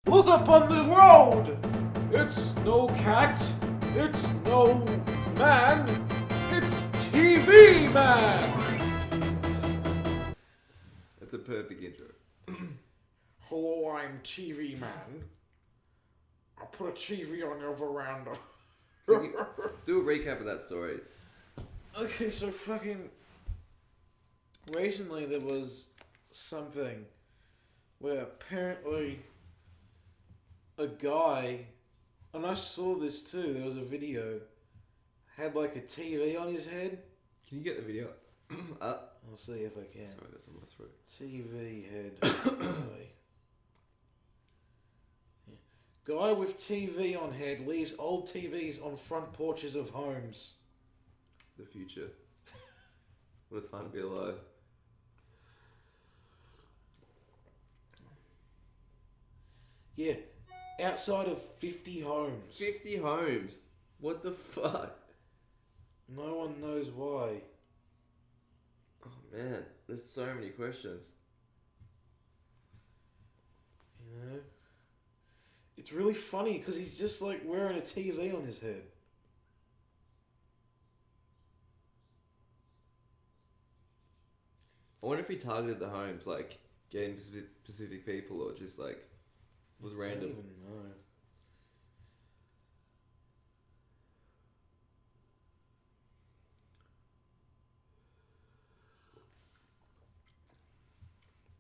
Look up on the road! It's no cat, it's no man, it's TV Man! That's a perfect intro. Hello, I'm TV Man. I'll put a TV on your veranda. So do a recap of that story. Okay, so fucking... Recently there was something where apparently a guy, and I saw this too, there was a video, had like a TV on his head. Can you get the video up? I'll see if I can. Sorry, that's on my throat. TV head. Anyway. Yeah. Guy with TV on head leaves old TVs on front porches of homes. The future. What a time to be alive. Yeah. Outside of 50 homes. 50 homes. What the fuck? No one knows why. Oh man, there's so many questions. You know? It's really funny because he's just like wearing a TV on his head. I wonder if he targeted the homes, like getting specific people, or just like was random. I don't even know.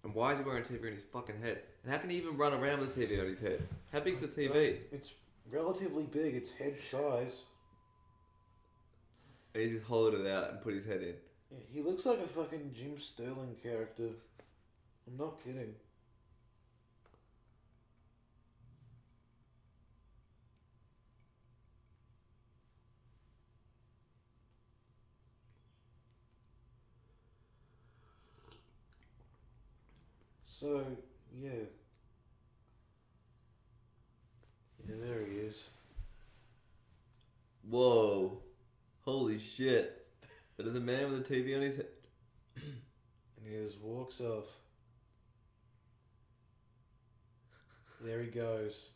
And why is he wearing a TV on his fucking head? And how can he even run around with a TV on his head? How big's the TV? It's relatively big. It's head size. And he just hollowed it out and put his head in. Yeah, he looks like a fucking Jim Sterling character. I'm not kidding. So, yeah. Yeah, there he is. Whoa. Holy shit. That is a man with a TV on his head. And he just walks off. There he goes.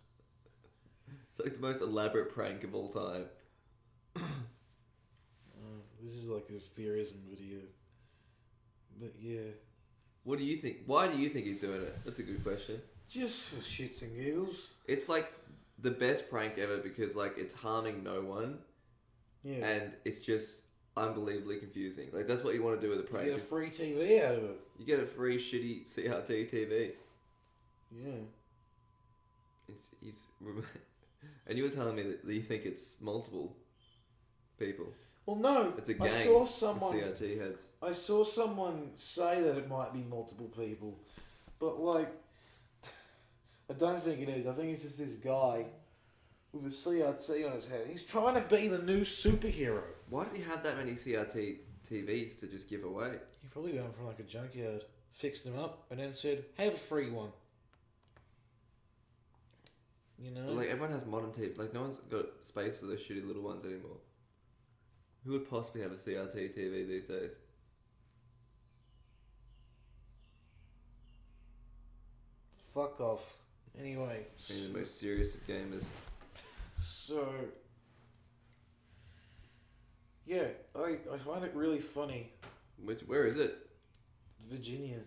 It's like the most elaborate prank of all time. This is like a Fearism video. But yeah. What do you think? Why do you think he's doing it? That's a good question. Just for shits and giggles. It's like the best prank ever because like it's harming no one. Yeah. And it's just unbelievably confusing. Like that's what you want to do with a prank. You get a free TV out of it. You get a free shitty CRT TV. Yeah. He's and you were telling me that you think it's multiple people. Well, no. It's a gang. I saw someone. CRT heads. I saw someone say that it might be multiple people, but like, I don't think it is. I think it's just this guy with a CRT on his head. He's trying to be the new superhero. Why does he have that many CRT TVs to just give away? He probably got them from like a junkyard, fixed them up, and then said, "Have a free one." You know, But like everyone has modern TVs. Like no one's got space for those shitty little ones anymore. Who would possibly have a CRT TV these days? fuck off. Anyway, Being the most serious of gamers. so yeah, I find it really funny. Where is it? Virginia.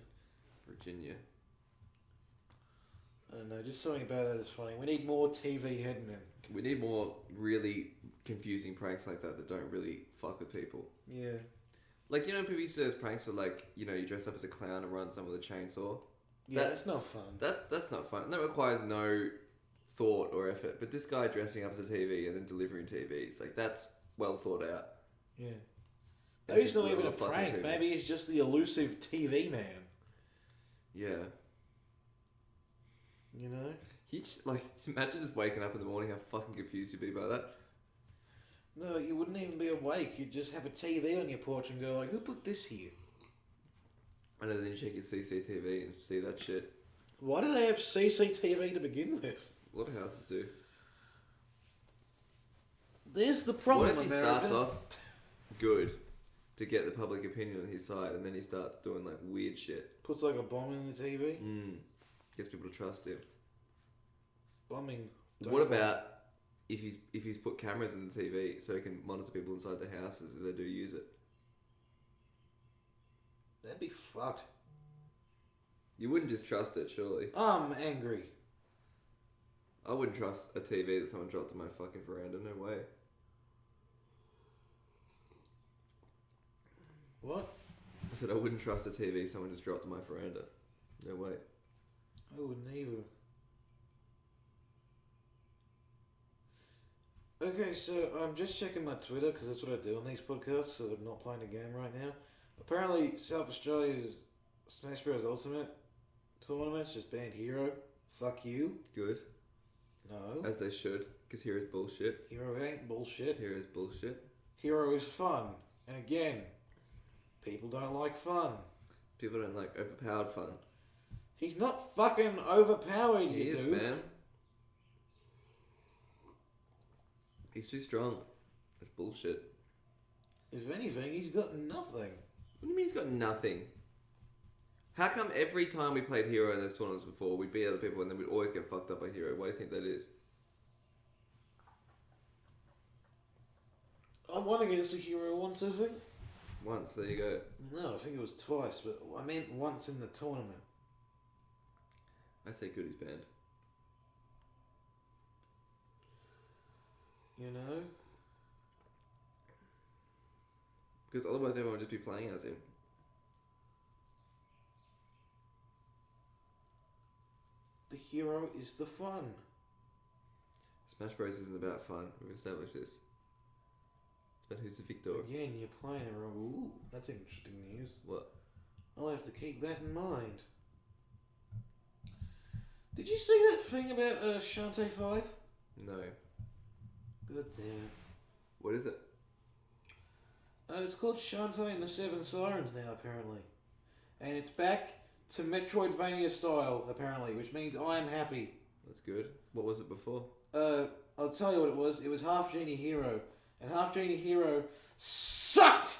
Virginia. I don't know, just something about that is funny. We need more TV headmen. We need more really confusing pranks like that don't really fuck with people. Yeah. Like, you know, people used to do those pranks where, like, you know, you dress up as a clown and run someone with a chainsaw. Yeah, that's not fun. That's not fun. That requires no thought or effort. But this guy dressing up as a TV and then delivering TVs, like, that's well thought out. Yeah. And Maybe it's just not even a fucking prank. TV. Maybe it's just the elusive TV man. Yeah. You know? He just, like, imagine just waking up in the morning, how fucking confused you'd be by that. No, you wouldn't even be awake. You'd just have a TV on your porch and go like, who put this here? And then you check your CCTV and see that shit. Why do they have CCTV to begin with? A lot of houses do. There's the problem, What if he America. starts off good to get the public opinion on his side, and then he starts doing like weird shit? Puts like a bomb in the TV? Gets people to trust him. bombing. What about if he's put cameras in the TV so he can monitor people inside the houses if they do use it? That'd be fucked. You wouldn't just trust it, surely. I'm angry. I wouldn't trust a TV that someone dropped on my fucking veranda. No way. What? I said I wouldn't trust a TV someone just dropped on my veranda. No way. I wouldn't either. Okay, so I'm just checking my Twitter because that's what I do on these podcasts because I'm not playing a game right now. Apparently, South Australia's Smash Bros. Ultimate tournament's just banned Hero. Fuck you. Good. No. As they should, because Hero's bullshit. Hero ain't bullshit. Hero's bullshit. Hero is fun. And again, people don't like fun. People don't like overpowered fun. He's not fucking overpowered, He you is, doof. man. He's too strong. That's bullshit. If anything, he's got nothing. What do you mean he's got nothing? How come every time we played Hero in those tournaments before, we'd beat other people and then we'd always get fucked up by Hero? Why do you think that is? I won against a Hero once, I think. Once, there you go. No, I think it was twice, but I meant once in the tournament. I say good, he's banned. You know? Because otherwise everyone would just be playing as him. The hero is the fun. Smash Bros isn't about fun. We've established this. It's about who's the victor. Again, you're playing it wrong. Ooh, that's interesting news. What? I'll have to keep that in mind. Did you see that thing about Shantae 5? No. God damn it. What is it? It's called Shantae and the Seven Sirens now, apparently. And it's back to Metroidvania style, apparently, which means I am happy. That's good. What was it before? I'll tell you what it was. It was Half Genie Hero. And Half Genie Hero sucked!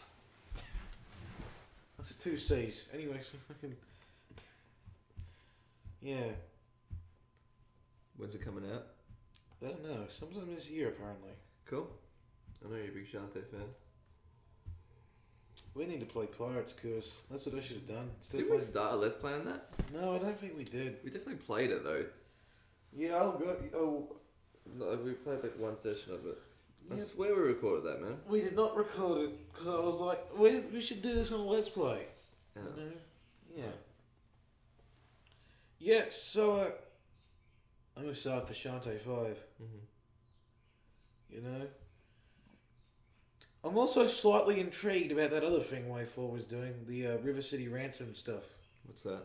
That's 2 C's. Anyway, so fucking... Yeah. When's it coming out? I don't know. Sometime this year, apparently. Cool. I know you're a big Shantae fan. We need to play Pirates Curse. That's what I should have done. Did we start a Let's Play on that? No, I don't think we did. We definitely played it though. Yeah, I'll go... Oh, No, we played like one session of it. I Yep. swear we recorded that, man. we did not record it because I was like, we should do this on a Let's Play. Yeah. You know? Yeah. Yeah, so I'm excited for Shantae 5. Mm-hmm. You know? I'm also slightly intrigued about that other thing Way 4 was doing, the River City Ransom stuff. What's that?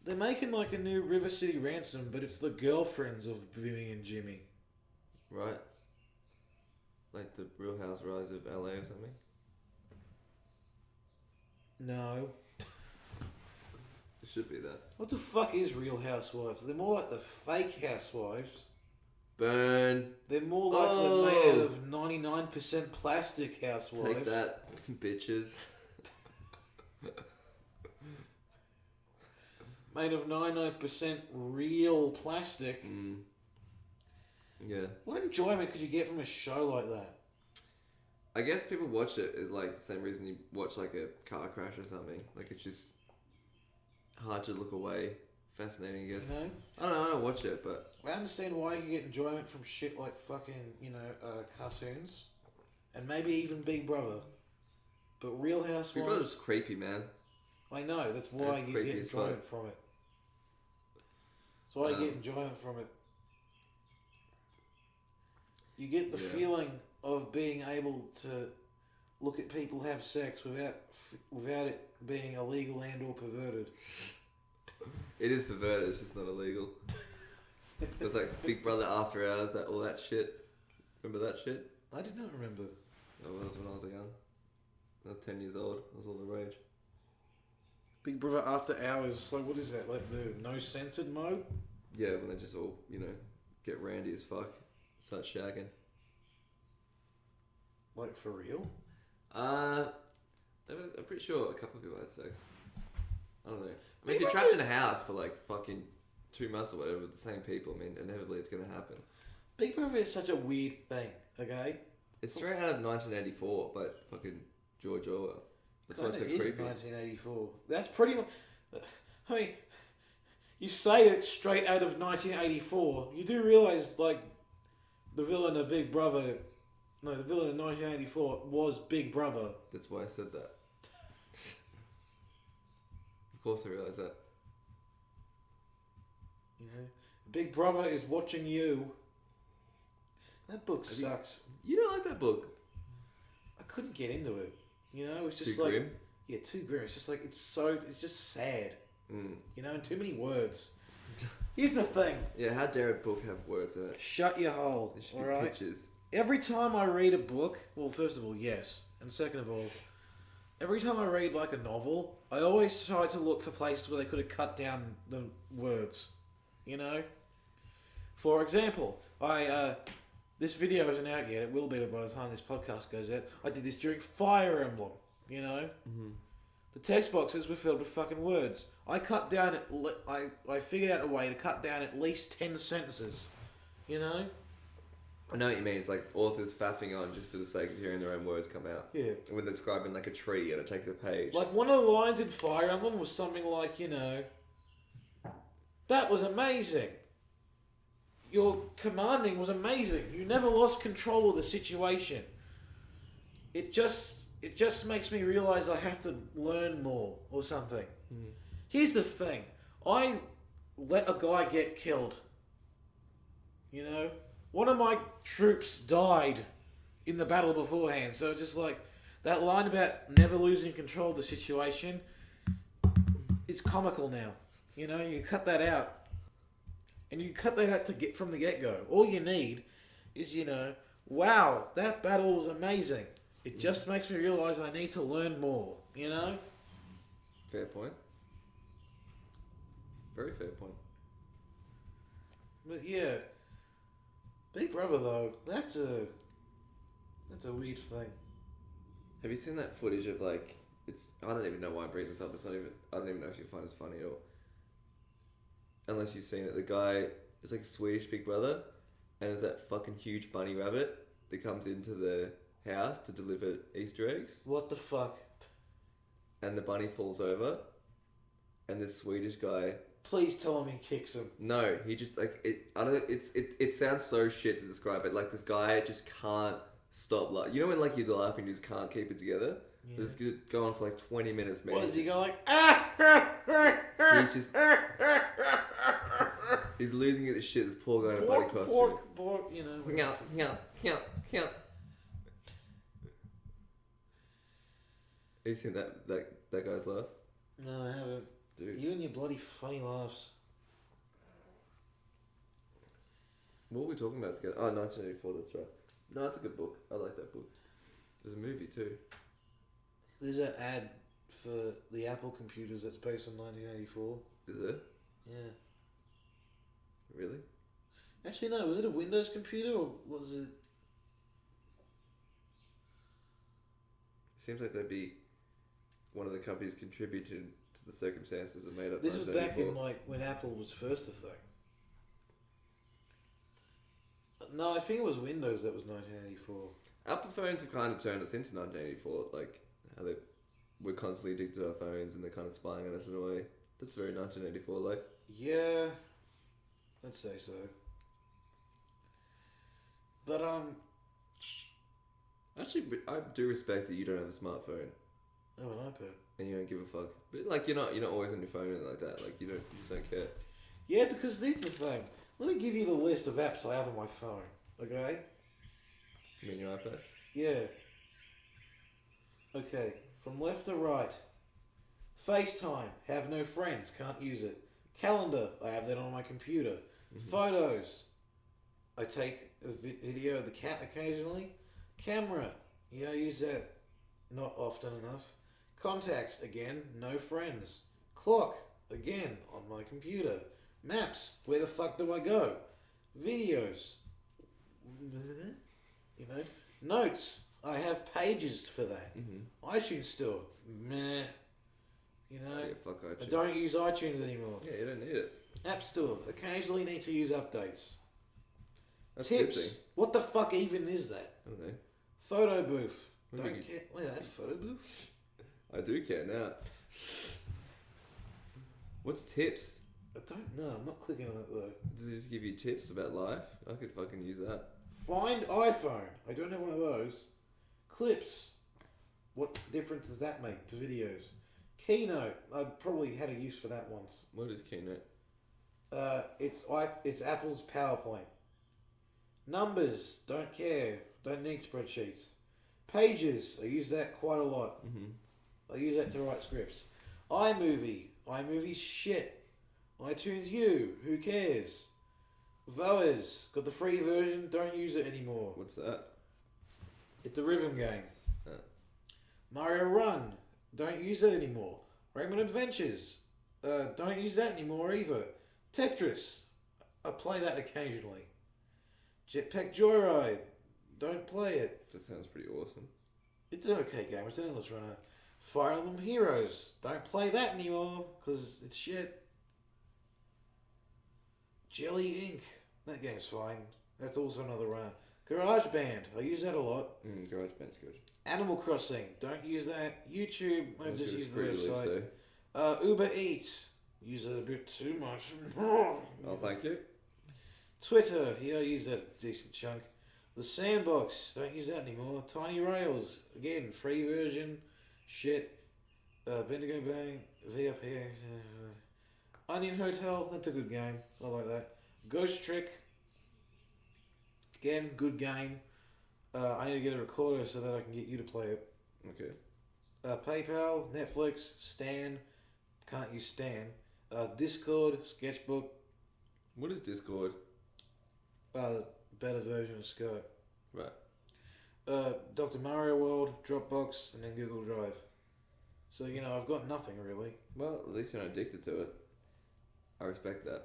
They're making like a new River City Ransom, but it's the girlfriends of Vivi and Jimmy. Right. Like the Real Housewives of LA or something? No. It should be that. What the fuck is Real Housewives? They're more like the fake housewives. Burn. They're more like Oh. the made out of 99% plastic housewives. Take that, bitches. Made of 99% real plastic. Mm. Yeah. What enjoyment could you get from a show like that? I guess people watch it is like the same reason you watch like a car crash or something. Like it's just hard to look away. Fascinating, I guess. You know? I don't watch it, but I understand why you can get enjoyment from shit like fucking, cartoons. And maybe even Big Brother. But Real Housewives... Big Brother's creepy, man. I know, that's why It's you creepy get as enjoyment fuck. from it. That's why you get enjoyment from it. You get the feeling of being able to look at people have sex without it being illegal and or perverted. It is perverted, it's just not illegal. It's like Big Brother After Hours, all that shit. Remember that shit? I did not remember. That was when I was young. I was 10 years old. That was all the rage. Big Brother After Hours, like what is that? Like the no censored mode? Yeah, when they just all, get randy as fuck. Start shagging. Like for real? I'm pretty sure a couple of people had sex. I don't know. I mean, Big if you're Brother- trapped in a house for like fucking 2 months or whatever with the same people, I mean, inevitably it's going to happen. Big Brother is such a weird thing, okay? It's straight out of 1984, but fucking George Orwell. That's why it's so It is creepy. 1984. That's pretty much... I mean, you say it's straight out of 1984. You do realise, like, the villain of Big Brother... No, the villain in 1984 was Big Brother. That's why I said that. Of course I realise that. You know? Big Brother is watching you. That book sucks. You don't like that book? I couldn't get into it. You know, it's just Too like... grim? Yeah, too grim. It's just like, it's just sad. Mm. You know, and too many words. Here's the thing. Yeah, how dare a book have words in it? Shut your hole. There should be Alright? pictures. Every time I read a book, well, first of all, yes. And second of all, every time I read like a novel, I always try to look for places where they could have cut down the words. You know? For example, this video isn't out yet. It will be by the time this podcast goes out. I did this during Fire Emblem, you know? Mm-hmm. The text boxes were filled with fucking words. I figured out a way to cut down at least 10 sentences. You know? I know what you mean. It's like authors faffing on just for the sake of hearing their own words come out. Yeah. And when they're describing like a tree and it takes a page. Like one of the lines in Fire Emblem was something like, you know, that was amazing. Your commanding was amazing. You never lost control of the situation. It just makes me realise I have to learn more or something. Mm. Here's the thing. I let a guy get killed. You know? One of my troops died in the battle beforehand. So it's just like, that line about never losing control of the situation, it's comical now. You know, you cut that out. And you cut that out to get from the get-go. All you need is, you know, wow, that battle was amazing. It just makes me realise I need to learn more, you know? Fair point. Very fair point. But yeah, Big Brother though, that's a weird thing. Have you seen that footage of like, I don't even know why I'm bringing this up. I don't even know if you find this funny at all. Unless you've seen it. The guy is like a Swedish Big Brother, and there's that fucking huge bunny rabbit that comes into the house to deliver Easter eggs. What the fuck? And the bunny falls over, and this Swedish guy... Please tell him he kicks him. No, he just like it sounds so shit to describe it. Like this guy just can't stop. Like, you know when like you're laughing, you just can't keep it together. Yeah. This could go on for like 20 minutes, man. What does he go like? He's just he's losing it. Shit, this poor guy in a bunny costume. Pork, you know. Yeah. Have you seen that guy's laugh? No, I haven't. Dude. You and your bloody funny laughs. What were we talking about together? Oh, 1984, that's right. No, it's a good book. I like that book. There's a movie too. There's an ad for the Apple computers that's based on 1984. Is there? Yeah. Really? Actually, no. Was it a Windows computer or was it... Seems like they'd be one of the companies contributed to the circumstances that made up. This was back in like when Apple was first a thing. No, I think it was Windows that was 1984. Apple phones have kind of turned us into 1984, like how we're constantly addicted to our phones and they're kind of spying on us in a way. That's very 1984 like. Yeah, I'd say so. But actually, I do respect that you don't have a smartphone. I have an iPad. And you don't give a fuck. But like you're not always on your phone and like that. Like you just don't care. Yeah, because this is the thing. Let me give you the list of apps I have on my phone. Okay? You mean your iPad? Yeah. Okay, from left to right. FaceTime, have no friends, can't use it. Calendar, I have that on my computer. Mm-hmm. Photos, I take a video of the cat occasionally. Camera, yeah, I use that not often enough. Contacts, again, no friends. Clock, again, on my computer. Maps, where the fuck do I go? Videos, you know. Notes, I have pages for that. Mm-hmm. iTunes Store, meh. You know, yeah, fuck iTunes. I don't use iTunes anymore. Yeah, you don't need it. App Store. Occasionally need to use updates. That's Tips. What the fuck even is that? I don't know. Photo booth. What Don't do you- care. Wait, that's photo booth? I do care now. What's tips? I don't know. I'm not clicking on it though. Does it just give you tips about life? I could fucking use that. Find iPhone. I don't have one of those. Clips. What difference does that make to videos? Keynote. I probably had a use for that once. What is Keynote? It's Apple's PowerPoint. Numbers. Don't care. Don't need spreadsheets. Pages. I use that quite a lot. Mm-hmm. I use that to write scripts. iMovie. iMovie's shit. iTunes U. Who cares? Voas. Got the free version. Don't use it anymore. What's that? It's a rhythm game. Oh. Mario Run. Don't use that anymore. Rayman Adventures. Don't use that anymore either. Tetris. I play that occasionally. Jetpack Joyride. Don't play it. That sounds pretty awesome. It's an okay game. It's an endless runner. Fire Emblem Heroes. Don't play that anymore because it's shit. Jelly Inc. That game's fine. That's also another runner. GarageBand. I use that a lot. GarageBand's good. Animal Crossing. Don't use that. YouTube. I just use the free to website. live, Uber Eats. Use it a bit too much. Oh, thank you. Twitter. Yeah, I use that a decent chunk. The Sandbox. Don't use that anymore. Tiny Rails. Again, free version. Shit. Bendigo Bang. VFP. Onion Hotel. That's a good game. I like that. Ghost Trick. Again, good game. I need to get a recorder so that I can get you to play it. Okay. PayPal, Netflix, Stan. Can't use Stan. Discord, Sketchbook. What is Discord? Better version of Skype. Right. Dr. Mario World, Dropbox, and then Google Drive. So, I've got nothing really. Well, at least you're not addicted to it. I respect that.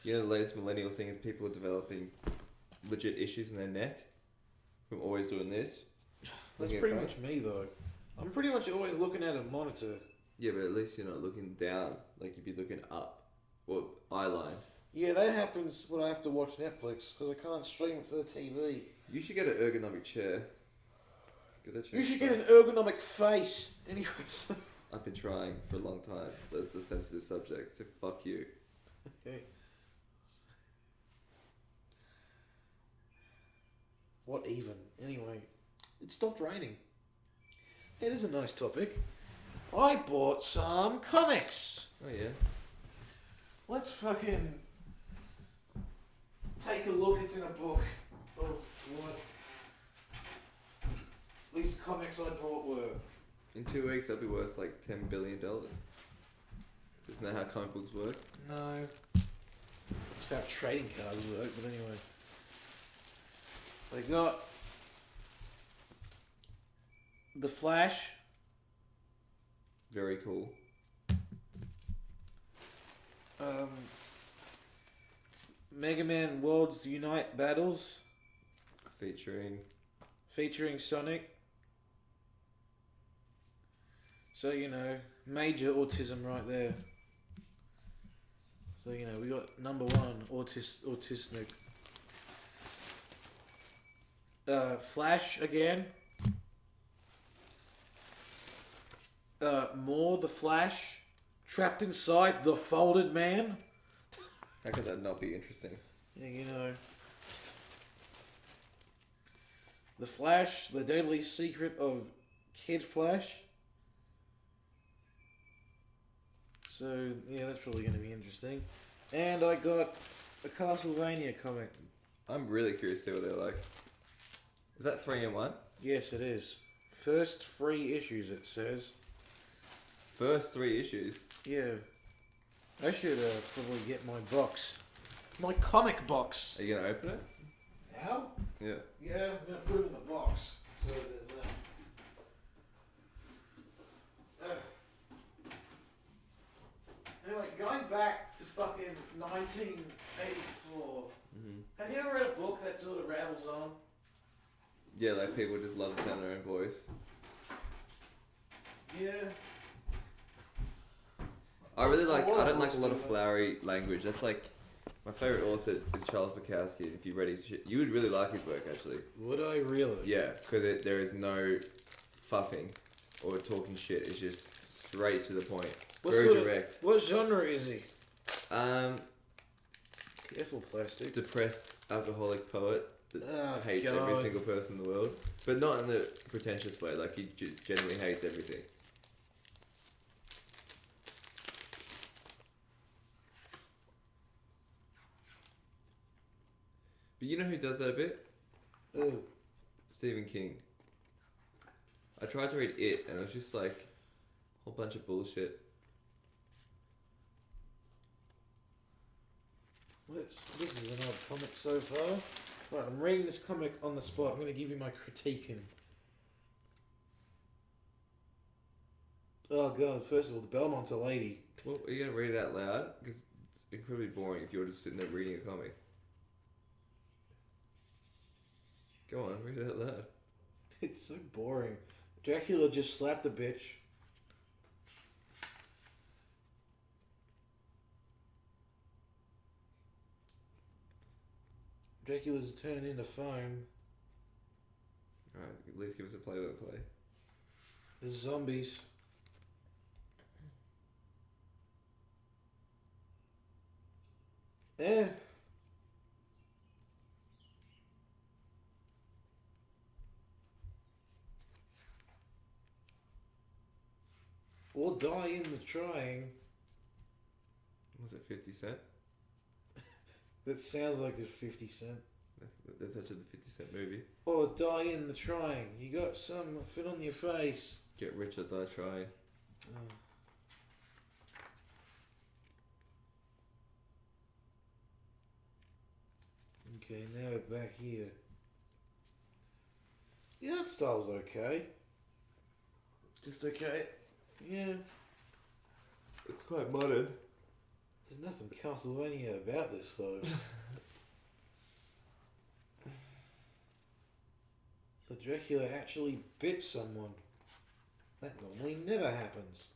You know, the latest millennial thing is people are developing legit issues in their neck from always doing this. That's pretty much me though. I'm pretty much always looking at a monitor. Yeah, but at least you're not looking down. Like you'd be looking up. Or eye line. Yeah, that happens when I have to watch Netflix because I can't stream it to the TV. You should get an ergonomic chair. You should get an ergonomic face. Anyways. I've been trying for a long time, so it's a sensitive subject, so fuck you. Okay. What even? Anyway, it stopped raining. Hey, this is a nice topic. I bought some comics. Oh yeah? Let's fucking take a look into a book of what these comics I bought were. In 2 weeks, that'll be worth like $10 billion. Isn't that how comic books work? No. That's how trading cards work, but anyway. They got The Flash. Very cool. Mega Man Worlds Unite Battles. Featuring Sonic. So, major autism right there. So, we got number one, autistic. Flash again. More The Flash. Trapped inside the Folded Man. How could that not be interesting? Yeah, The Flash, The Deadly Secret of Kid Flash. So, yeah, that's probably going to be interesting. And I got a Castlevania comic. I'm really curious to see what they're like. Is that 3 in 1? Yes, it is. First 3 issues, it says. First 3 issues? Yeah. I should probably get my box. My comic box. Are you going to open it? Now? Yeah. Yeah, I'm going to put it in the box. So there's that. Anyway, going back to fucking 1984. Mm-hmm. Have you ever read a book that sort of rattles on? Yeah, like people just love the sound of their own voice. Yeah. I really like. lot I of don't like books a lot do of that. flowery language. That's like my favorite author is Charles Bukowski. If you read his shit, you would really like his work actually. Would I really? Yeah, because there is no fuffing or talking shit. It's just straight to the point. Very direct. What genre is he? Careful plastic. Depressed alcoholic poet that Oh, hates God. every single person in the world, but not in the pretentious way. Like he genuinely hates everything. But you know who does that a bit? Ooh. Stephen King. I tried to read it, and it was just like a whole bunch of bullshit. This is an odd comic so far. Right, I'm reading this comic on the spot. I'm going to give you my critiquing. Oh god, first of all, the Belmont's a lady. Well, are you gonna read it out loud? Because it's incredibly boring if you're just sitting there reading a comic. Go on, read it out loud. It's so boring. Dracula just slapped a bitch. Dracula's turning into foam. Alright, at least give us a play-by-play. There's zombies. Yeah. Or die in the trying. Was it 50 Cent? That sounds like it's 50 Cent. That's actually the 50 Cent movie. Or die in the trying. You got some fit on your face. Get rich or die trying. Oh. Okay, now we're back here. The art style's okay. Just okay. Yeah. It's quite modern. There's nothing Castlevania about this though. So Dracula actually bit someone. That normally never happens.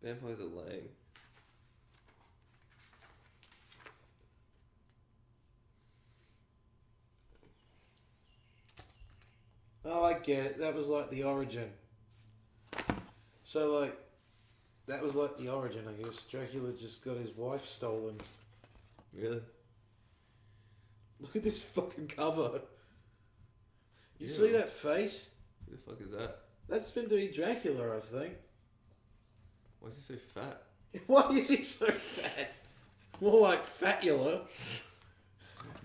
Vampires are lame. Oh, I get it. That was like the origin. So like, that was like the origin, I guess. Dracula just got his wife stolen. Really? Look at this fucking cover. You Yeah. see that face? Who the fuck is that? That's meant to be Dracula, I think. Why is he so fat? Why is he so fat? More like Fatula.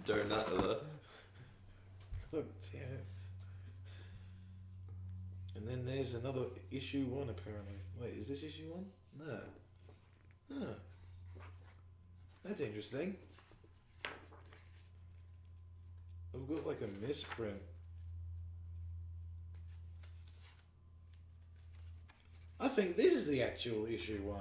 Donut. Oh, damn it. And then there's another issue 1 apparently. Wait, is this issue 1? No. Huh. That's interesting. I've got like a misprint. I think this is the actual issue 1.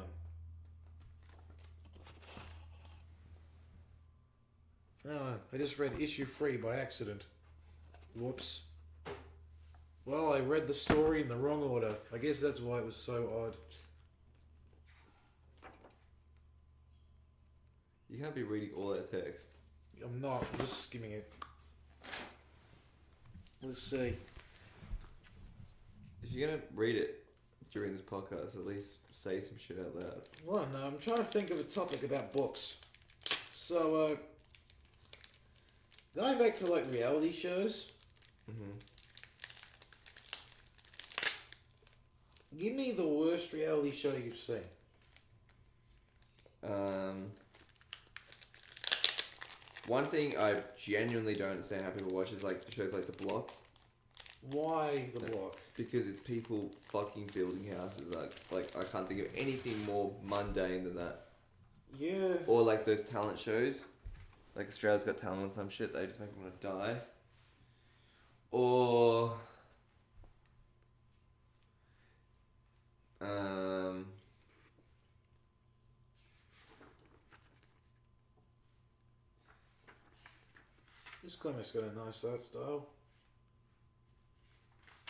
Oh, I just read issue 3 by accident. Whoops. Well, I read the story in the wrong order. I guess that's why it was so odd. You can't be reading all that text. I'm not. I'm just skimming it. Let's see. If you're gonna read it during this podcast, at least say some shit out loud. Well, no, I'm trying to think of a topic about books. So, going back to like reality shows, Mm-hmm. give me the worst reality show you've seen. One thing I genuinely don't understand how people watch is like shows like The Block. Why The Block? Because it's people fucking building houses. Like I can't think of anything more mundane than that. Yeah. Or like those talent shows, like Australia's Got Talent or some shit. They just make them want to die. Or This comic's got a nice art style.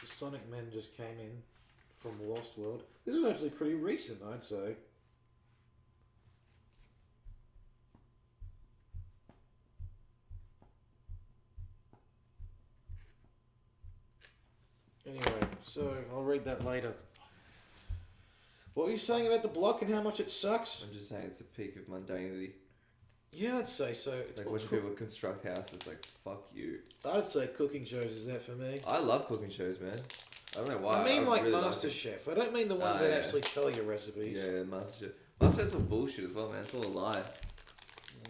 The Sonic Men just came in from Lost World. This was actually pretty recent, I'd say. Anyway, so I'll read that later. What were you saying about the block and how much it sucks? I'm just saying it's the peak of mundanity. Yeah, I'd say so. Like watching people construct houses, like fuck you. I'd say cooking shows is that for me. I love cooking shows, man. I don't know why. I mean like really MasterChef. I don't mean the ones that actually tell you recipes. Yeah, MasterChef. MasterChef's all bullshit as well, man. It's all a lie.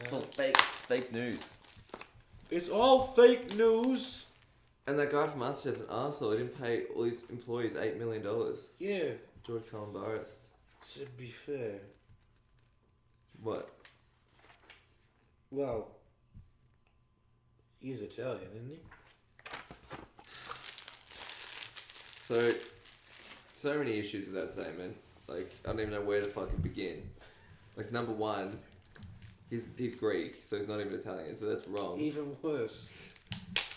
It's all fake news. It's all fake news. And that guy from MasterChef's an arsehole. He didn't pay all his employees $8 million. Yeah. George Calombaris. To be fair. What? Well, he's Italian, isn't he? So many issues with that statement. Like, I don't even know where to fucking begin. Like, number one, he's Greek, so he's not even Italian, so that's wrong. Even worse.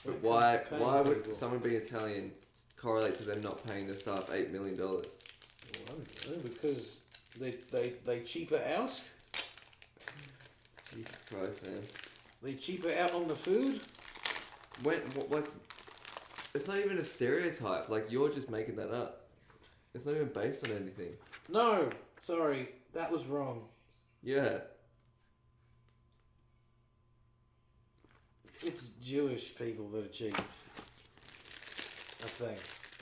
But why would someone being Italian correlate to them not paying their staff $8 million? Well, I don't know, because they cheaper out. Jesus Christ, man. They cheaper out on the food. Like, it's not even a stereotype. Like, you're just making that up. It's not even based on anything. No, sorry, that was wrong. Yeah. It's Jewish people that are cheap. I think.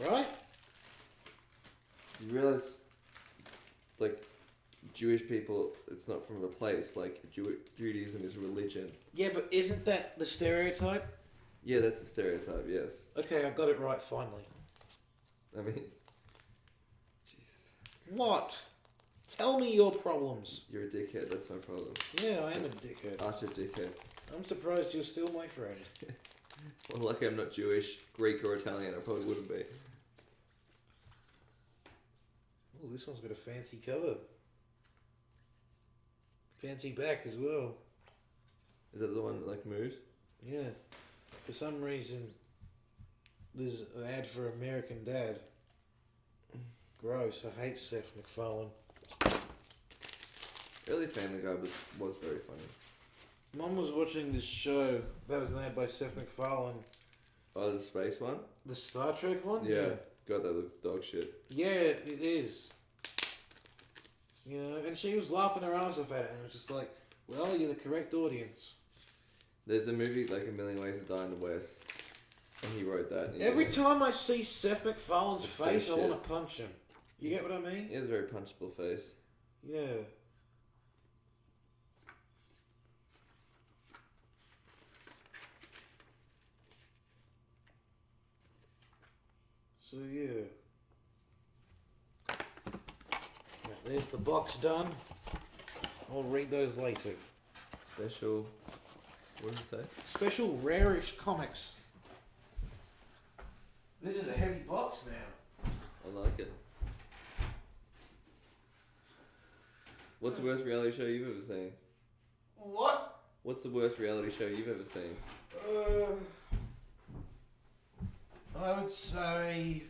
Right? You realise, like, Jewish people, it's not from a place. Like, Judaism is a religion. Yeah, but isn't that the stereotype? Yeah, that's the stereotype, yes. Okay, I got it right finally. I mean, Jesus. What? Tell me your problems. You're a dickhead, that's my problem. Yeah, I am a dickhead. Utter dickhead. I'm surprised you're still my friend. Well, lucky I'm not Jewish, Greek or Italian, I probably wouldn't be. Oh, this one's got a fancy cover. Fancy back as well. Is that the one that, like, moves? Yeah. For some reason, there's an ad for American Dad. Gross. I hate Seth MacFarlane. Early Family Guy was very funny. Mum was watching this show that was made by Seth MacFarlane. Oh, the space one? The Star Trek one? Yeah. God, that looks dog shit. Yeah, it is. You know, and she was laughing her ass off at it, and it was just like, well, you're the correct audience. There's a movie like A Million Ways to Die in the West, and he wrote that. Every time I see Seth MacFarlane's It's face, so I shit. want to punch him. You get what I mean? He has a very punchable face. Yeah. So yeah. Now, there's the box done. I'll read those later. Special. What does it say? Special rarish comics. This is a heavy box now. I like it. What's the worst reality show you've ever seen? What? What's the worst reality show you've ever seen? I would say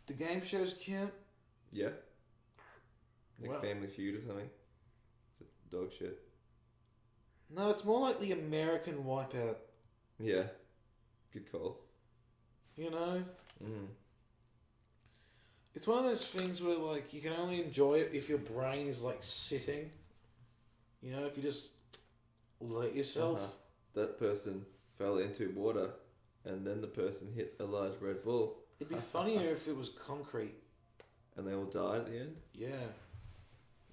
the game shows count. Yeah? Like Well- Family Feud or something? It's dog shit. No, it's more like the American Wipeout. Yeah. Good call. You know, Mm. it's one of those things where like you can only enjoy it if your brain is like sitting. You know, if you just let yourself. Uh-huh. That person fell into water, and then the person hit a large Red Bull, It'd be funnier if it was concrete. and they all died at the end. Yeah.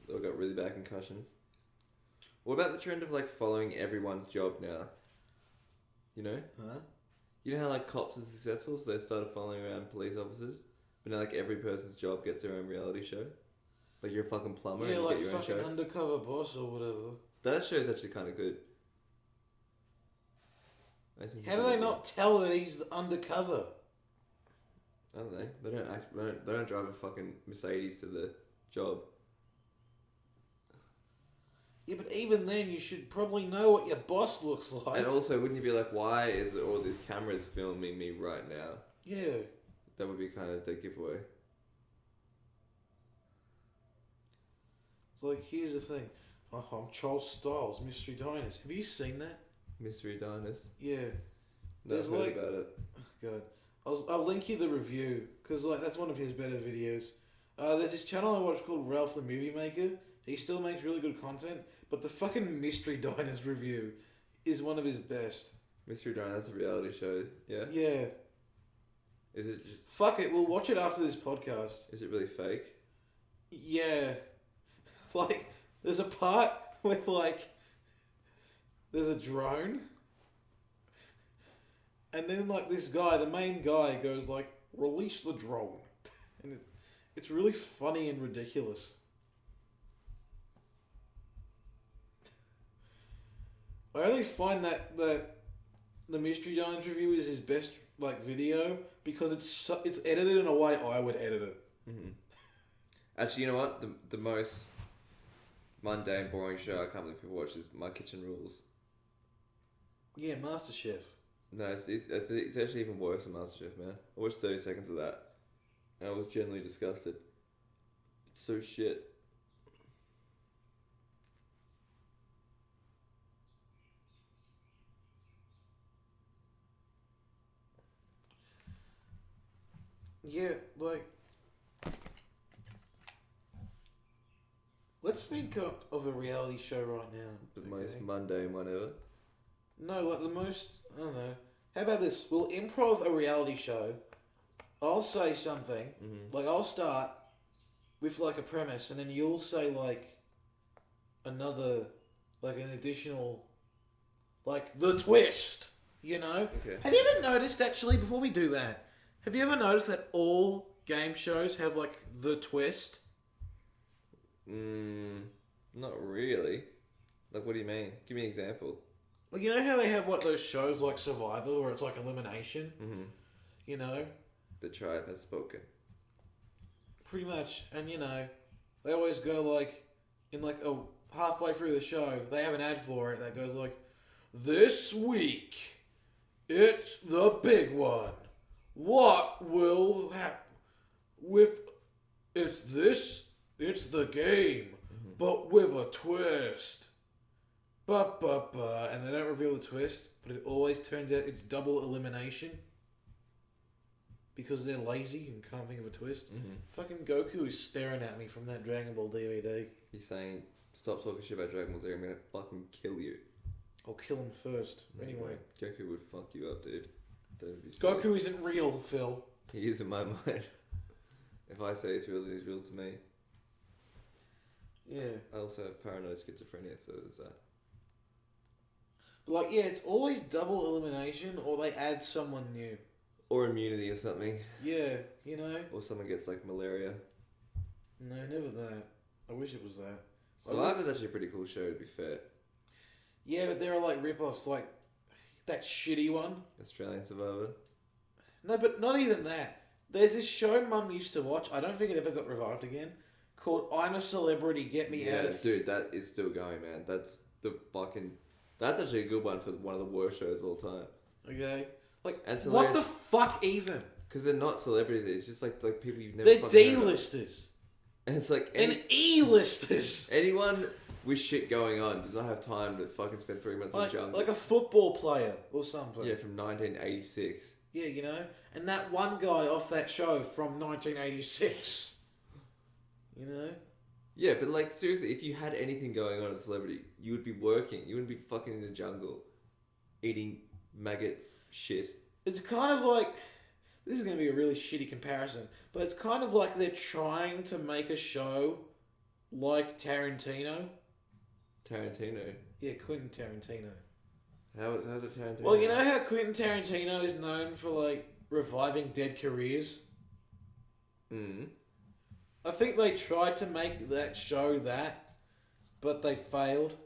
They all got really bad concussions. What about the trend of like following everyone's job now? You know? Huh? You know how like cops are successful, so they started following around police officers? But now like every person's job gets their own reality show? Like you're a fucking plumber Yeah, and you like get your own fucking show? Undercover Boss or whatever. That show's actually kind of good. How do they not tell that he's the undercover? I don't know. They don't drive a fucking Mercedes to the job. Yeah, but even then, you should probably know what your boss looks like. And also, wouldn't you be like, why is all these cameras filming me right now? Yeah. That would be kind of the giveaway. It's like, here's the thing. Oh, I'm Charles Styles, Mystery Diners. Have you seen that? Mystery Diners? Yeah. No, I've There's heard like... about it. God. I'll link you the review, because like that's one of his better videos. There's this channel I watch called Ralph the Movie Maker. He still makes really good content, but the fucking Mystery Diners review is one of his best. Mystery Diners, a reality show, yeah? Yeah. Is it just... Fuck it, we'll watch it after this podcast. Is it really fake? Yeah. Like, there's a part where, like, there's a drone. And then, like, this guy, the main guy, goes, like, release the drone. And it's really funny and ridiculous. I only find that the Mystery Diners review is his best, like, video because it's edited in a way I would edit it. Mm-hmm. Actually, you know what? The most mundane, boring show I can't believe people watch is My Kitchen Rules. Yeah, MasterChef. No, it's actually even worse than MasterChef, man. I watched 30 seconds of that, and I was genuinely disgusted. It's so shit. Yeah, like... Let's think of a reality show right now. The most mundane one ever. No, like the most... I don't know. How about this? We'll improv a reality show. I'll say something. Mm-hmm. Like, I'll start with, like, a premise, and then you'll say, like, another... Like, an additional... Like, the twist! You know? Okay. Have you ever noticed, actually, before we do that, have you ever noticed that all game shows have, like, the twist? Not really. Like, what do you mean? Give me an example. Like, you know how they have, what, those shows like Survivor, where it's like elimination? Mm-hmm. You know? The tribe has spoken. Pretty much. And, you know, they always go, like, in, like, halfway through the show, they have an ad for it that goes, like, this week, it's the big one. What will happen with... It's the game, but with a twist. And they don't reveal the twist, but it always turns out it's double elimination. Because they're lazy and can't think of a twist. Mm-hmm. Fucking Goku is staring at me from that Dragon Ball DVD. He's saying, stop talking shit about Dragon Ball Z, I'm gonna fucking kill you. I'll kill him first. Anyway. Goku would fuck you up, dude. Don't be silly. Goku isn't real, Phil. He is in my mind. If I say he's real, then he's real to me. Yeah. I also have paranoid schizophrenia, so there's that. But like, yeah, it's always double elimination or they add someone new. Or immunity or something. Yeah, you know? Or someone gets like malaria. No, never that. I wish it was that. Survivor's actually a pretty cool show, to be fair. Yeah, but there are like rip-offs, like that shitty one. Australian Survivor. No, but not even that. There's this show Mum used to watch, I don't think it ever got revived again, called I'm a Celebrity, Get Me Out of... Dude, that is still going, man. That's actually a good one for one of the worst shows of all time. Okay. Like, And what the fuck even? Because they're not celebrities, it's just like people you've never They're fucking heard of. D-listers. And it's like... And E-listers. Anyone with shit going on does not have time to fucking spend 3 months in the jungle. Like a football player or something. Yeah, from 1986. Yeah, you know? And that one guy off that show from 1986. You know? Yeah, but like, seriously, if you had anything going on as a celebrity, you would be working. You wouldn't be fucking in the jungle eating maggot shit. It's kind of like... This is going to be a really shitty comparison, but it's kind of like they're trying to make a show like Tarantino. Tarantino? Yeah, Quentin Tarantino. How's it Tarantino? Well, you know how Quentin Tarantino is known for, like, reviving dead careers? Mm. I think they tried to make that show that, but they failed.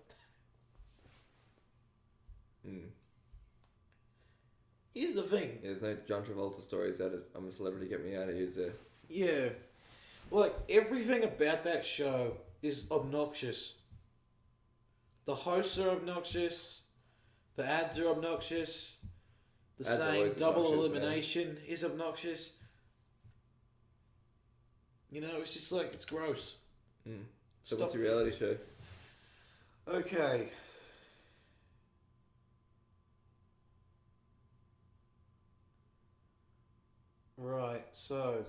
Mm. Here's the thing. Yeah, there's no John Travolta stories out of I'm a Celebrity, Get Me Out of Here, is there? Yeah. Like, everything about that show is obnoxious. The hosts are obnoxious. The ads are obnoxious. The Ads are saying always double obnoxious, man. elimination is obnoxious. You know, it's just like, it's gross. Mm. So what's your reality show? Okay. Right, so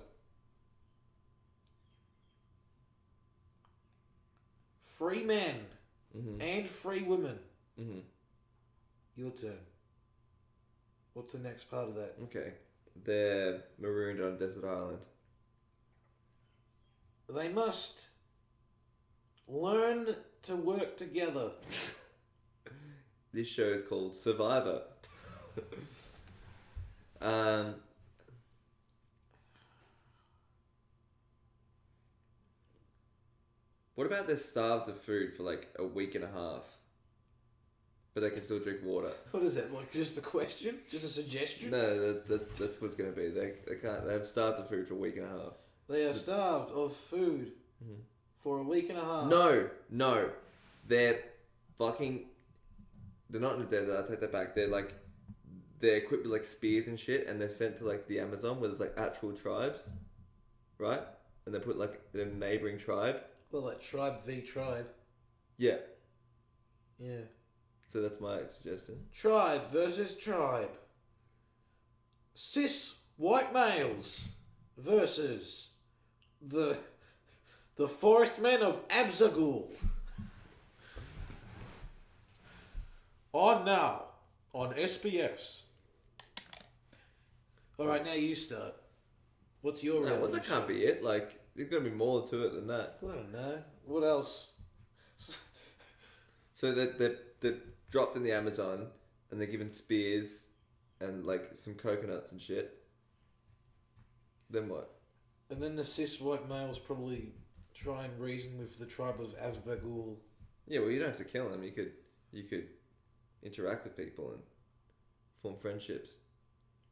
free men and free women. Mm-hmm. Your turn. What's the next part of that? Okay. They're marooned on a desert island. They must learn to work together. This show is called Survivor. What about they're starved of food for like a week and a half, but they can still drink water? What is that? Like just a question? Just a suggestion? No, that's what it's gonna be. They can't. They've starved of food for a week and a half. They are starved of food for a week and a half. No, they're fucking. They're not in the desert. I take that back. They're equipped with like spears and shit, and they're sent to like the Amazon where there's like actual tribes, right? And they put like a neighboring tribe. Well, like tribe v tribe. Yeah. Yeah. So that's my suggestion. Tribe versus tribe. Cis white males versus the forest men of Abzagul. On now on SBS. All right, now you start. What's your No, reality well, that can't be it. Like, there's got to be more to it than that. I don't know. What else? So they're dropped in the Amazon and they're given spears and like some coconuts and shit. Then what? And then the cis white males probably try and reason with the tribe of Avbagul. Yeah, well, you don't have to kill them. You could interact with people and form friendships.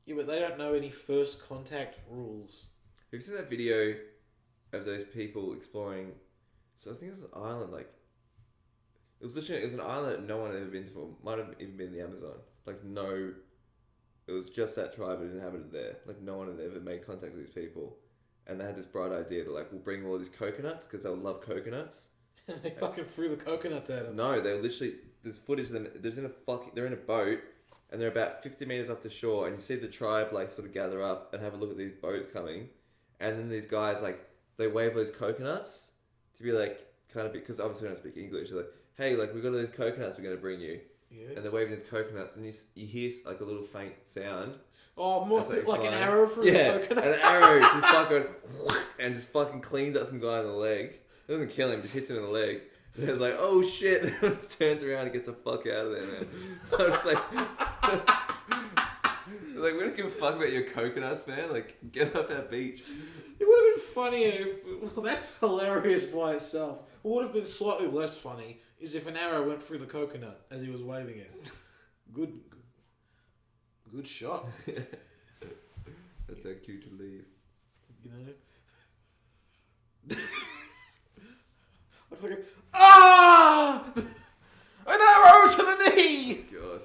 Yeah, but they don't know any first contact rules. Have you seen that video of those people exploring? So I think it was an island, like it was an island that no one had ever been to before. Might have even been the Amazon. Like no, it was just that tribe that inhabited there. Like no one had ever made contact with these people, and they had this bright idea that like we'll bring all these coconuts because they'll love coconuts. They fucking threw the coconuts at them. No, they literally. There's footage of them. They're in a boat, and they're about 50 meters off the shore, and you see the tribe like sort of gather up and have a look at these boats coming, and then these guys like they wave those coconuts to be like kind of because obviously they don't speak English. They're like, hey, like we got all these coconuts we're gonna bring you, and they're waving these coconuts, and you hear like a little faint sound. Oh, more like an arrow from a coconut. An arrow just fucking and just fucking cleans up some guy in the leg. It doesn't kill him, just hits him in the leg. And it's like, oh shit! And it turns around and gets the fuck out of there, man. I was like, we don't give a fuck about your coconuts, man. Like, get off our beach. It would have been funnier if... Well, that's hilarious by itself. What would have been slightly less funny is if an arrow went through the coconut as he was waving it. Good shot. That's how cute to leave. You know? Ah! An arrow to the knee! God.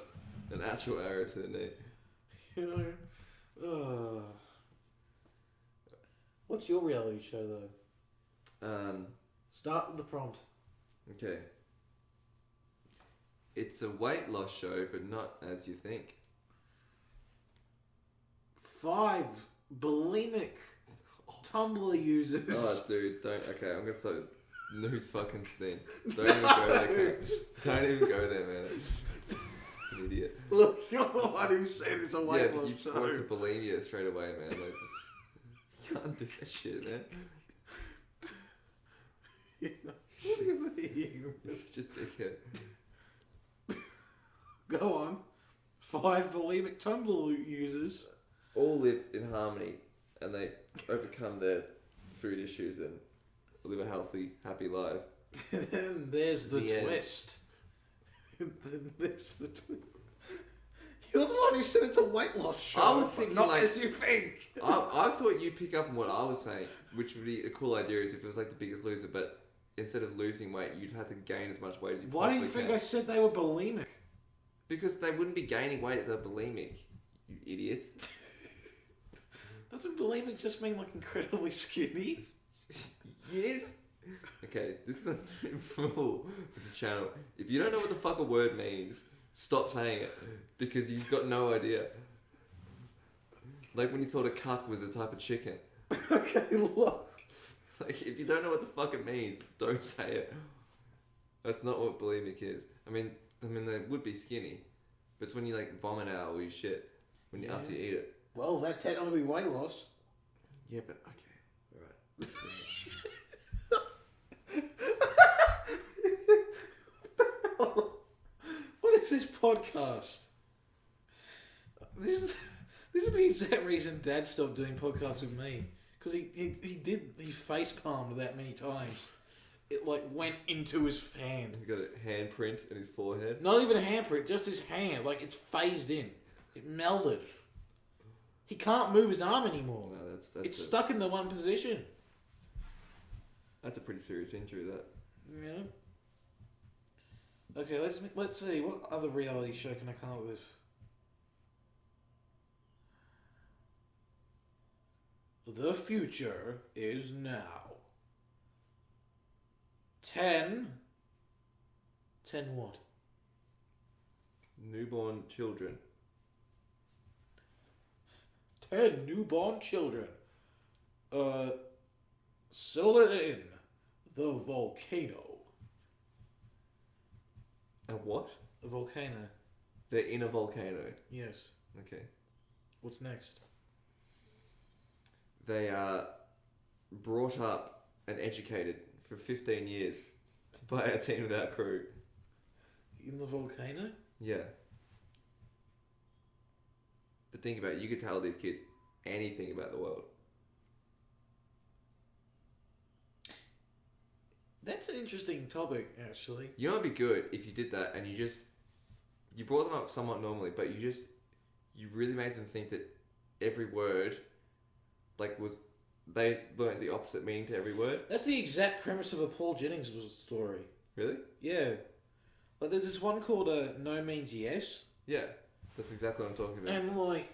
An actual arrow to the knee. You know? What's your reality show, though? Start with the prompt. Okay. It's a weight loss show, but not as you think. 5 bulimic Tumblr users. Oh, dude, don't. Okay, I'm gonna start. Nude's fucking sting. Don't even go there, Kate. Don't even go there, man. You idiot. Look, you're the one who said it's a weight loss show. You want to bulimia straight away, man. Like, you can't do that shit, man. What do you mean? Such a dickhead. Go on. 5 bulimic Tumblr users. All live in harmony, and they overcome their food issues and live a healthy, happy life. And then there's the The end. twist. And then there's the twist. You're the one who said it's a weight loss show. I was thinking, not like, as you think. I thought you'd pick up on what I was saying, which would be a cool idea is if it was like The Biggest Loser, but instead of losing weight, you'd have to gain as much weight as you Why do possibly you think can. I said they were bulimic? Because they wouldn't be gaining weight if they're bulimic. You idiots. Doesn't bulimic just mean like incredibly skinny? Yes. Okay, this is a new rule for this channel. If you don't know what the fuck a word means, stop saying it. Because you've got no idea. Like when you thought a cuck was a type of chicken. Okay, look. Like, if you don't know what the fuck it means, don't say it. That's not what bulimic is. I mean, they would be skinny. But it's when you like vomit out all your shit after you eat it. Well, that technically weight loss. Yeah, but okay. Alright. What is this podcast? This is the exact reason Dad stopped doing podcasts with me. Because he face palmed that many times. It like went into his hand. He's got a handprint in his forehead. Not even a handprint, just his hand. Like it's phased in. It melded. He can't move his arm anymore. No, that's it's stuck in the one position. That's a pretty serious injury, that. Yeah. Okay, let's see. What other reality show can I come up with? The future is now. 10 what? Newborn children. 10 newborn children. Settle in the volcano. A what? A volcano. They're in a volcano. Yes. Okay. What's next? They are brought up and educated for 15 years by a team of our crew. In the volcano? Yeah. But think about it, you could tell these kids anything about the world. That's an interesting topic, actually. You know it'd be good if you did that and you brought them up somewhat normally, but you really made them think that every word, they learnt the opposite meaning to every word. That's the exact premise of a Paul Jennings story. Really? Yeah. Like, there's this one called No Means Yes. Yeah, that's exactly what I'm talking about. And, like,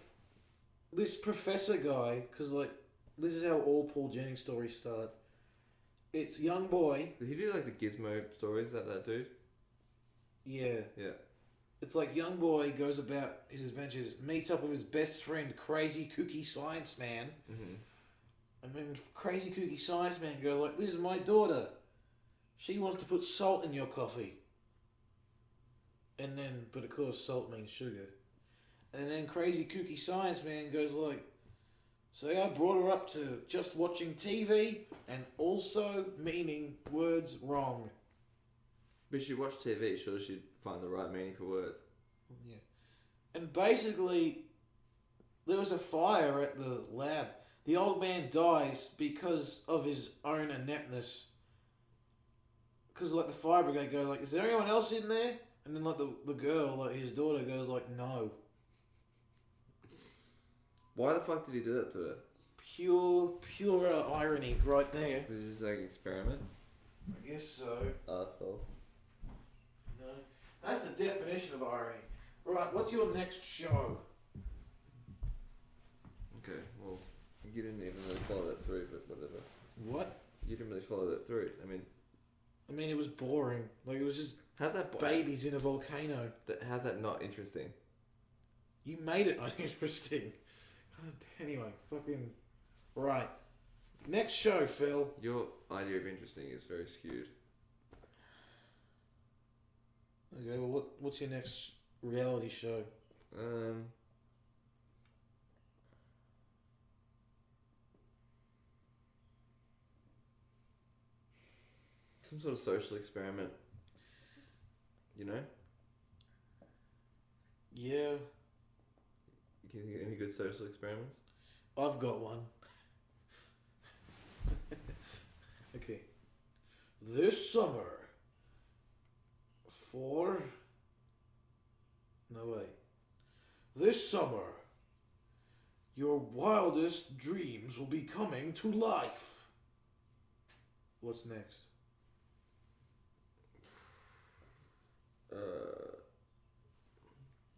this professor guy, because, like, this is how all Paul Jennings stories start. It's young boy. Did he do, like, the Gizmo stories, that dude? Yeah. Yeah. It's like young boy goes about his adventures, meets up with his best friend, crazy kooky science man. Mm-hmm. And then crazy kooky science man goes like, this is my daughter. She wants to put salt in your coffee. And then, but of course salt means sugar. And then crazy kooky science man goes like, so I brought her up to just watching TV and also meaning words wrong. But she watched TV, sure she'd find the right meaning for words. Yeah. And basically, there was a fire at the lab. The old man dies because of his own ineptness. Because, like, the fire brigade go, like, is there anyone else in there? And then, like, the girl, like, his daughter goes, like, no. Why the fuck did he do that to her? Pure irony right there. Was this like an experiment? I guess so. Arsehole. No. That's the definition of irony. Right, what's your next show? Okay, well, you didn't even really follow that through, but whatever. What? You didn't really follow that through. I mean, it was boring. Like, it was just how's that babies in a volcano. How's that not interesting? You made it uninteresting. Anyway, fucking... Right. Next show, Phil. Your idea of interesting is very skewed. Okay, well, what's your next reality show? Some sort of social experiment. You know? Yeah. Can you think of any good social experiments? I've got one. Okay. This summer, This summer, your wildest dreams will be coming to life. What's next?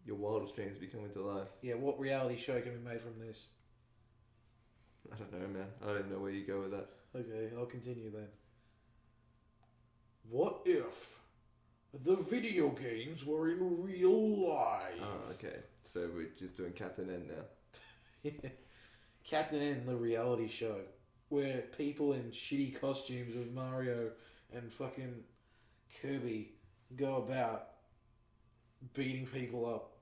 Your wildest dreams be coming to life. Yeah, what reality show can be made from this? I don't know, man. I don't even know where you go with that. Okay, I'll continue then. What if the video games were in real life? Oh, okay. So we're just doing Captain N now. Yeah. Captain N, the reality show, where people in shitty costumes of Mario and fucking Kirby go about beating people up.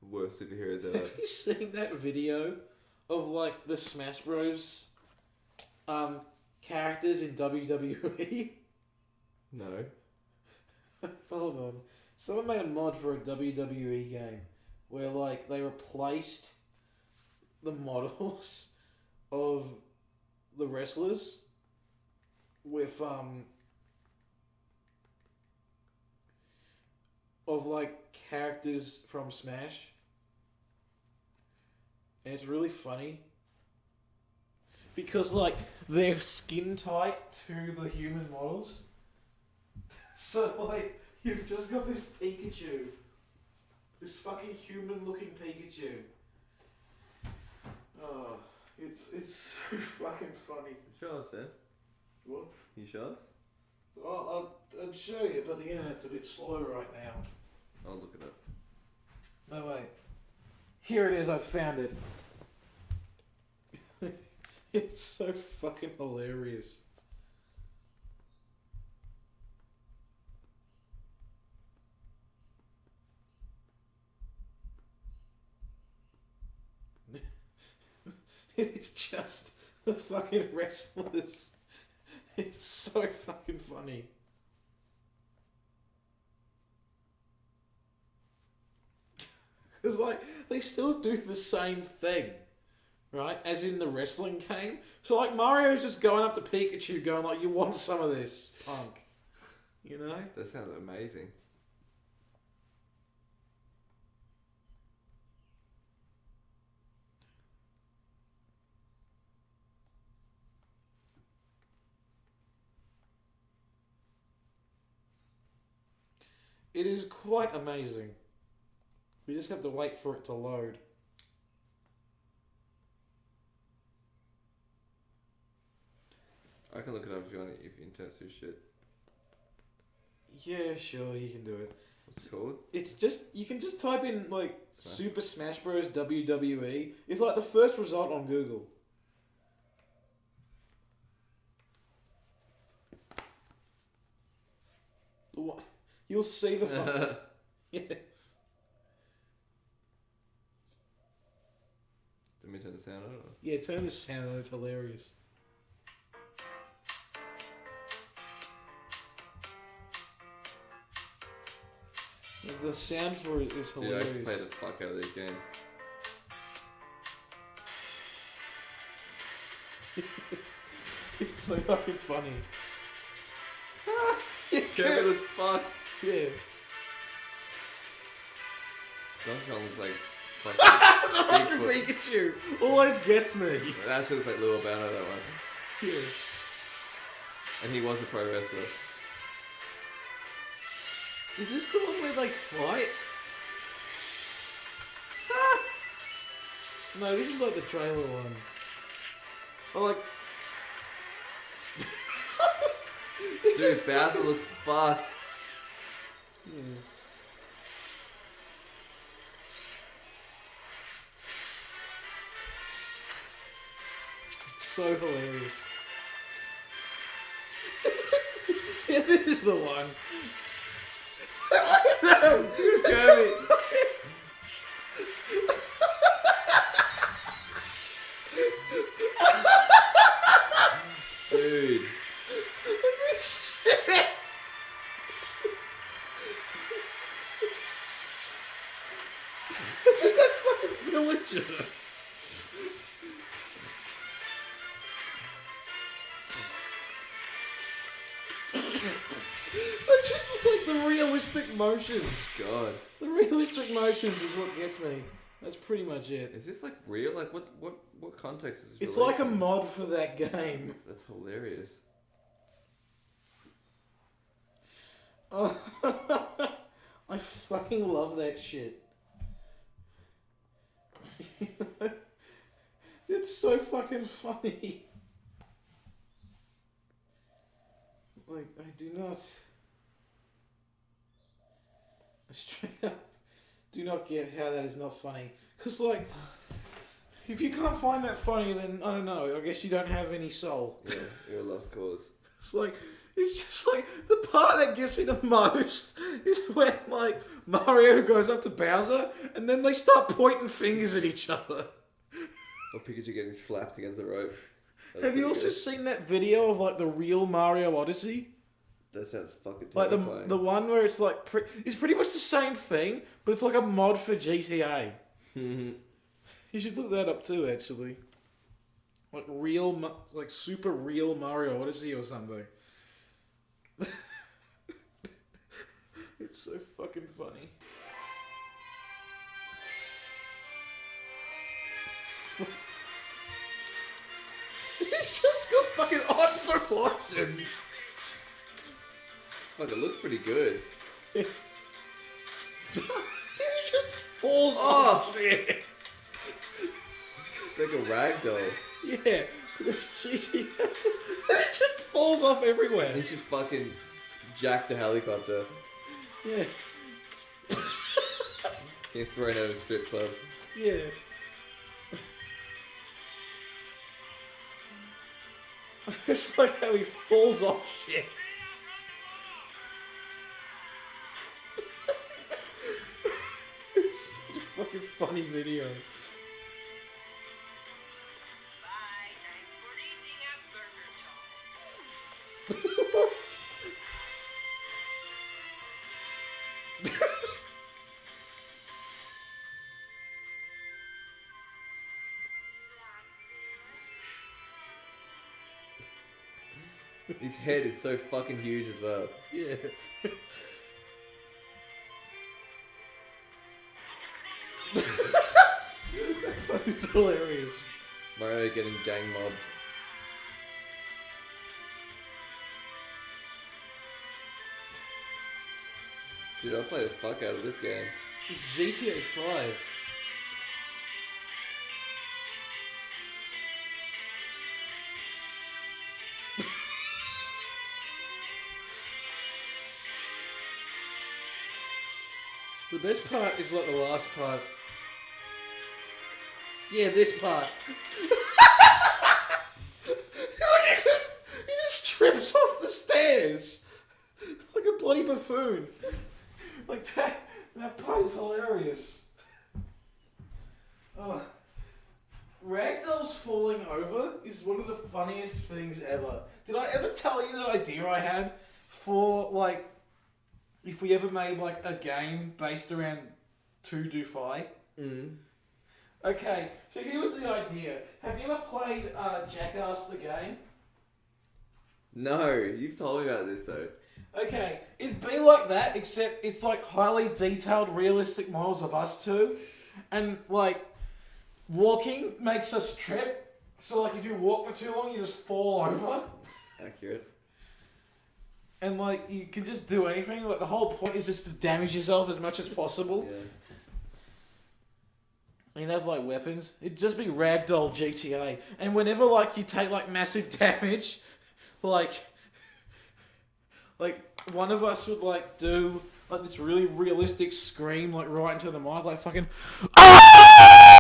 Worst superheroes ever. Have you seen that video of like the Smash Bros. Characters in WWE? No. Hold on. Someone made a mod for a WWE game where like they replaced the models of the wrestlers with of like characters from Smash. And it's really funny. Because like they're skin tight to the human models. So like you've just got this Pikachu. This fucking human looking Pikachu. Oh, it's so fucking funny. Show us, then. What? You show us? I'd show you, but the internet's a bit slow right now. I'll look it up. No, wait. Here it is, I found it. It's so fucking hilarious. It is just the fucking wrestlers. It's so fucking funny. Because, like, they still do the same thing, right? As in the wrestling game. So, like, Mario's just going up to Pikachu going, like, you want some of this, punk. You know? That sounds amazing. It is quite amazing. We just have to wait for it to load. I can look it up if you want, if you internet's too shit. Yeah, sure, you can do it. What's it called? It's just, you can just type in, like, Smash. Super Smash Bros. WWE. It's like the first result on Google. The one, you'll see the fucking... Yeah. Did me turn the sound on? Or? Yeah, turn this sound on, it's hilarious. The sound for it is Dude, I hilarious. used to play the fuck out of these games. It's so fucking funny. Kirby looks fucked. Yeah. Donkey Kong looks like fucking Fucking Bigfoot. Pikachu always gets me. That shit looks like Lil Banner, that one. Yeah. And he was a pro wrestler. Is this the one where they fight? No, this is like the trailer one. I like. Dude, Bowser looks fucked. Yeah. It's so hilarious. Yeah, this is the one. No, Kirby. Dude. That's fucking villager. I just like the realistic motions. God. The realistic motions is what gets me. That's pretty much it. Is this like real? Like what context is this? It's like a released in? mod for that game. That's hilarious. Oh, I fucking love that shit. It's so fucking funny. Like, I do not... I straight up do not get how that is not funny. Because, like, if you can't find that funny, then, I don't know, I guess you don't have any soul. Yeah, you're a lost cause. It's like, it's just like, the part that gets me the most is when, like, Mario goes up to Bowser, and then they start pointing fingers at each other. Or Pikachu getting slapped against the rope. Have you also seen that video of, like, the real Mario Odyssey? That sounds fucking Like, terrifying. the one where it's, like, it's pretty much the same thing, but it's like a mod for GTA. You should look that up too, actually. Like, like, super real Mario Odyssey or something. It's so fucking funny. It's just got fucking odd proportions. Fuck, it looks pretty good. It just falls off. It's like a rag doll. Yeah. It's cheating. It just falls off everywhere. He's just fucking jacked the helicopter. Yeah. Getting thrown out of a strip club. Yeah. It's like how he falls off shit. It's such a fucking funny video. Bye. Thanks for eating at Burger His head is so fucking huge as well. Yeah. It's hilarious. Mario getting gang mobbed. Dude, I'll play the fuck out of this game. It's GTA 5. The best part is like the last part. Yeah, this part. He just trips off the stairs like a bloody buffoon. Like that part is hilarious. Oh. Ragdoll's falling over is one of the funniest things ever. Did I ever tell you that idea I had for, like, if we ever made, like, a game based around 2Do-Fi? Okay, so here was the idea. Have you ever played Jackass the game? No, you've told me about this though. Okay, it'd be like that, except it's like highly detailed, realistic models of us two. And, like, walking makes us trip. So, like, if you walk for too long, you just fall over. Accurate. And, like, you can just do anything. Like, the whole point is just to damage yourself as much as possible. Yeah. You'd have, like, weapons. It'd just be ragdoll GTA. And whenever, like, you take, like, massive damage, like, one of us would, like, do, like, this really realistic scream, like, right into the mic, like, fucking, ah!